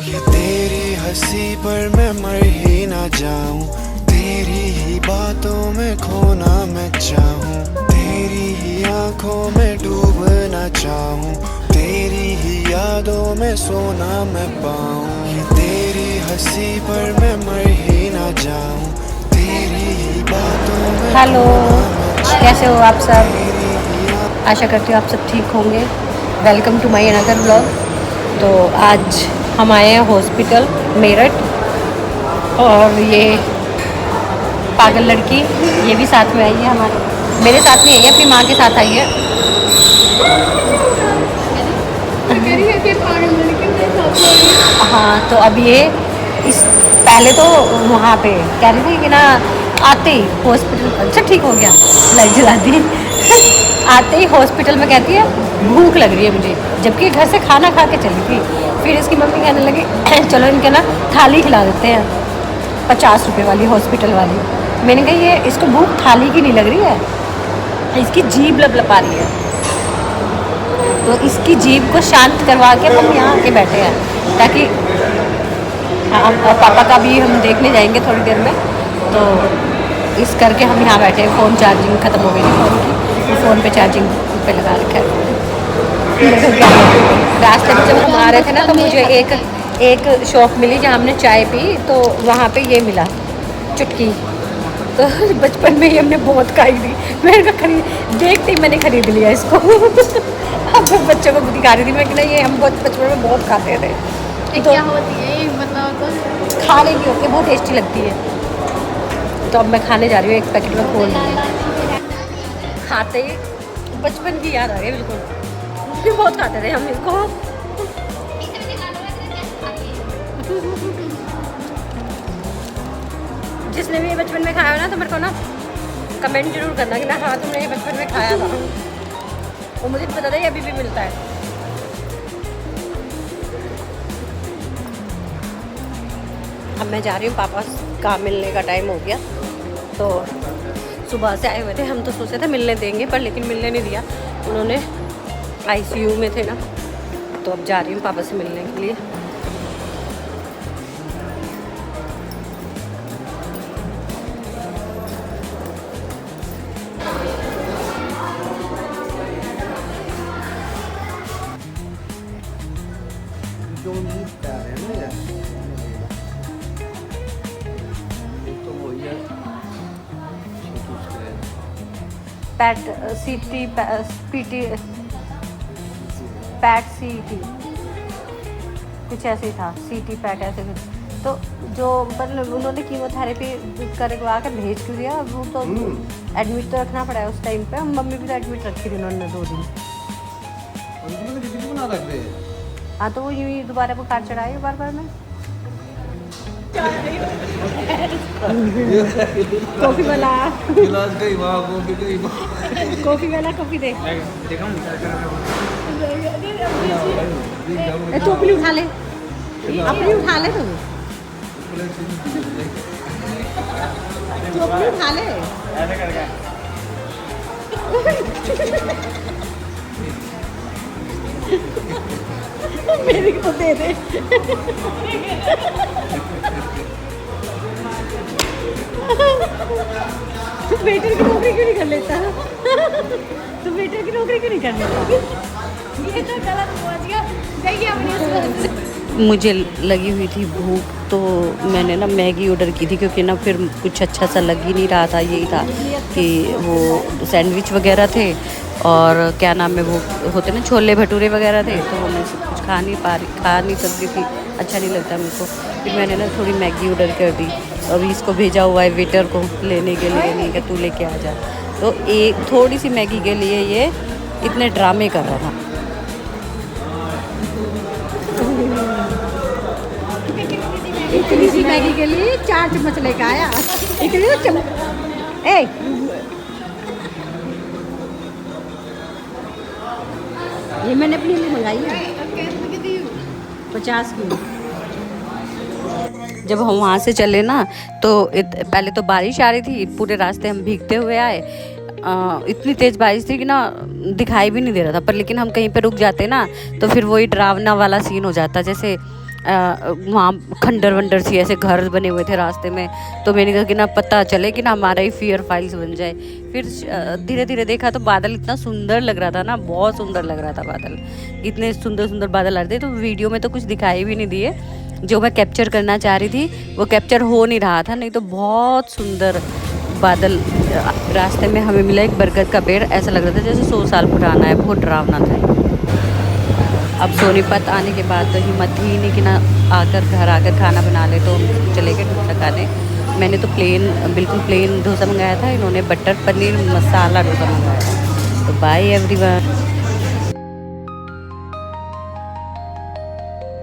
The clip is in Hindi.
ये तेरी हंसी पर मैं मर ही ना जाऊं, तेरी ही बातों में खोना मैं चाहूं, तेरी ही आंखों में डूबना चाहूं, तेरी ही यादों में सोना मैं पाऊं। ये तेरी हंसी पर मैं मर ही ना जाऊं, तेरी ही बातों में हेलो, कैसे हो आप सब? तेरी ही आशा करती हूँ आप सब ठीक होंगे। Welcome to my another vlog. तो आज हम आए हैं हॉस्पिटल मेरठ, और ये पागल लड़की ये भी साथ में आई है हमारे, मेरे साथ नहीं आई है, अपनी माँ के साथ आई है। हाँ, तो अब ये इस पहले तो वहाँ पे कह रही थी कि ना, आते ही हॉस्पिटल, अच्छा ठीक हो गया, लाइट जला दी। आते ही हॉस्पिटल में कहती है भूख लग रही है मुझे, जबकि घर से खाना खा के चली थी। फिर इसकी मम्मी कहने लगी चलो इनके ना थाली खिला देते हैं, 50 रुपये वाली, हॉस्पिटल वाली। मैंने कहा ये इसको भूख थाली की नहीं लग रही है, इसकी जीभ लपलपा रही है। तो इसकी जीभ को शांत करवा के हम यहाँ आके बैठे हैं, ताकि हम पापा का भी हम देखने जाएंगे थोड़ी देर में। तो इस करके हम यहाँ बैठे हैं। फ़ोन चार्जिंग ख़त्म हो गई थी फ़ोन की, फ़ोन पे चार्जिंग पे लगा रखा है। देखो क्या है। रास्ते में जब हम आ रहे थे ना, तो मुझे एक शॉप मिली जहाँ हमने चाय पी, तो वहाँ पे ये मिला चुटकी। तो बचपन में ही हमने बहुत खाई थी, मैंने कहा खरीद, देखते ही मैंने खरीद लिया इसको। अब मैं बच्चों को दिखा रही थी, मैं कि नहीं ये हम बहुत बचपन में बहुत खाते थे। तो क्या होती है ये, मतलब तो खाने की होती है, बहुत टेस्टी लगती है। तो अब मैं खाने जा रही हूँ, एक पैकेट में खोल रही। खाते ही बचपन की याद आ गई बिल्कुल, भी बहुत खाते थे हम इसको। जिसने भी ये बचपन में खाया हो ना, तो मेरे को ना कमेंट जरूर करना कि ना हाँ तुमने ये बचपन में खाया था। वो मुझे पता था ये अभी भी मिलता है। अब मैं जा रही हूँ, पापा का मिलने का टाइम हो गया। तो सुबह से आए हुए थे, हम तो सोचे थे मिलने देंगे, पर लेकिन मिलने नहीं दिया उन्होंने, आईसीयू में थे ना। तो अब जा रही हूँ पापा से मिलने के लिए। पैट सीटी पीटी पैट सीटी कुछ ऐसे ही था, सीटी पैट ऐसे कुछ। तो जो मतलब उन्होंने कीमोथेरेपी करवा के भेज क्यों दिया, वो तो एडमिट तो रखना पड़ा है उस टाइम पे। मम्मी भी तो एडमिट रखी थी उन्होंने 2 दिन। हाँ, तो वो यूँ ही दोबारा बुखार चढ़ाए बार बार में। कॉफी वाला, गिलास गई वहाँ, कॉफी गई वहाँ। कॉफी वाला, कॉफी दे। तू अपनी उठा ले, अपनी उठा ले, तू अपनी उठा ले। मेरी को दे दे। तू वेटर की नौकरी क्यों नहीं कर लेता? तू वेटर की नौकरी क्यों नहीं कर लेता? ये तो गलत पहुंच गया। देखिए अपनी मुझे लगी हुई थी भूख, तो मैंने ना मैगी ऑर्डर की थी, क्योंकि ना फिर कुछ अच्छा सा लग ही नहीं रहा था। यही था कि वो सैंडविच वगैरह थे, और क्या नाम है वो होते ना, छोले भटूरे वगैरह थे। तो वो मैं सब कुछ खा नहीं सकती थी, अच्छा नहीं लगता मेरे को। फिर मैंने ना थोड़ी मैगी ऑर्डर कर दी। अभी इसको भेजा हुआ है वेटर को लेने के लिए, नहीं कि तू लेके आ जा। तो एक थोड़ी सी मैगी के लिए ये इतने ड्रामे कर रहा था। इतनी सी मैगी के लिए 4 चम्मच लेकर आया। इतनी चम्मच ए ये मैंने अपने लिए मंगाई है 50 की। जब हम वहाँ से चले ना, तो पहले तो बारिश आ रही थी, पूरे रास्ते हम भीगते हुए आए। इतनी तेज़ बारिश थी कि ना दिखाई भी नहीं दे रहा था। पर लेकिन हम कहीं पे रुक जाते ना, तो फिर वही डरावना वाला सीन हो जाता। जैसे वहाँ खंडर वंडर सी ऐसे घर बने हुए थे रास्ते में। तो मैंने कहा कि ना पता चले कि ना हमारा ही फियर फाइल्स बन जाए। फिर धीरे धीरे देखा तो बादल इतना सुंदर लग रहा था ना, बहुत सुंदर लग रहा था बादल, इतने सुंदर सुंदर बादल आ रहे थे। तो वीडियो में तो कुछ दिखाई भी नहीं दिए, जो मैं कैप्चर करना चाह रही थी वो कैप्चर हो नहीं रहा था, नहीं तो बहुत सुंदर बादल। रास्ते में हमें मिला एक बरगद का पेड़, ऐसा लग रहा था जैसे 100 साल पुराना है, बहुत डरावना था। अब सोनीपत आने के बाद तो हिम्मत ही नहीं कि ना आकर घर आकर खाना बना ले, तो हम चले गए डोसा खाने। मैंने तो बिल्कुल प्लेन डोसा मंगाया था, इन्होंने बटर पनीर मसाला डोसा मंगाया था। तो बाय एवरीवन।